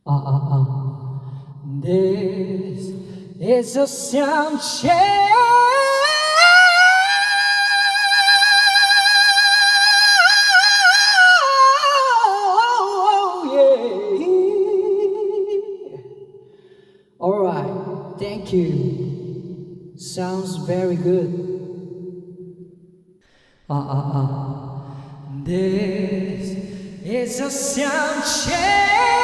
This is a sound check. All right, thank you. Sounds very good. This is a sound check.